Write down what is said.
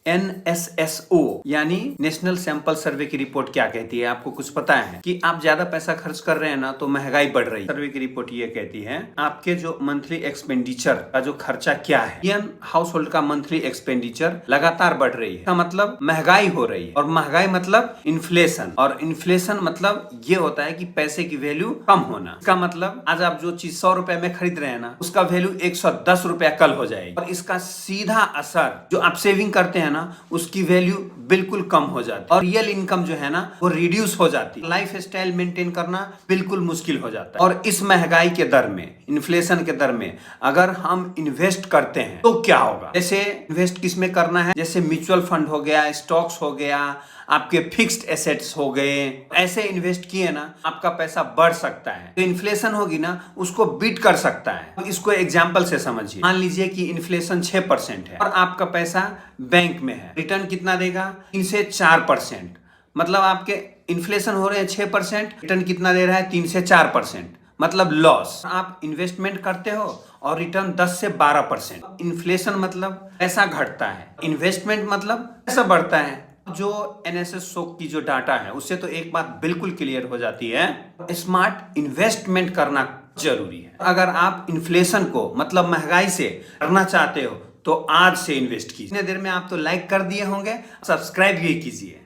NSSO यानी national sample survey की report क्या कहती है? आपको कुछ पता है कि आप ज्यादा पैसा खर्च कर रहे हैं ना, तो महंगाई बढ़ रही है। सर्वे की रिपोर्ट ये कहती है आपके जो मंथली एक्सपेंडिचर का जो खर्चा क्या है, इंडियन हाउस होल्ड का मंथली एक्सपेंडिचर लगातार बढ़ रही है। इसका मतलब महंगाई हो रही है, और महंगाई मतलब इन्फ्लेशन, और इन्फ्लेशन मतलब ये होता है कि पैसे की वैल्यू कम होना। इसका मतलब आज आप जो चीज 100 रुपए में खरीद रहे हैं ना, उसका वैल्यू 110 रुपया कल हो जाएगी, और इसका सीधा असर जो आप सेविंग करते हैं ना, उसकी वैल्यू बिल्कुल कम हो जाती है, और रियल इनकम जो है ना वो रिड्यूस हो जाती है। लाइफ स्टाइल मेंटेन करना बिल्कुल मुश्किल हो जाता है। और इस महंगाई के दर में, इन्फ्लेशन के दर में अगर हम इन्वेस्ट करते हैं तो क्या होगा? जैसे इन्वेस्ट किस में करना है, जैसे म्यूचुअल फंड हो गया, स्टॉक्स हो गया, आपके फिक्स्ड एसेट्स हो गए, ऐसे इन्वेस्ट किए ना आपका पैसा बढ़ सकता है। तो इन्फ्लेशन होगी ना उसको बीट कर सकता है। तो इसको एग्जांपल से समझिए। मान लीजिए कि इन्फ्लेशन 6% है और आपका पैसा बैंक में है, रिटर्न कितना देगा? 3 से 4%। मतलब आपके इन्फ्लेशन हो रहे हैं 6%, रिटर्न कितना दे रहा है? 3 से 4%, मतलब लॉस। आप इन्वेस्टमेंट करते हो और रिटर्न 10 से 12%। इन्फ्लेशन मतलब पैसा घटता है, इन्वेस्टमेंट मतलब पैसा बढ़ता है। जो NSSO की जो डाटा है उससे तो एक बात बिल्कुल क्लियर हो जाती है, स्मार्ट इन्वेस्टमेंट करना जरूरी है। अगर आप इन्फ्लेशन को मतलब महंगाई से करना चाहते हो तो आज से इन्वेस्ट कीजिए। इतने देर में आप तो लाइक कर दिए होंगे, सब्सक्राइब भी कीजिए।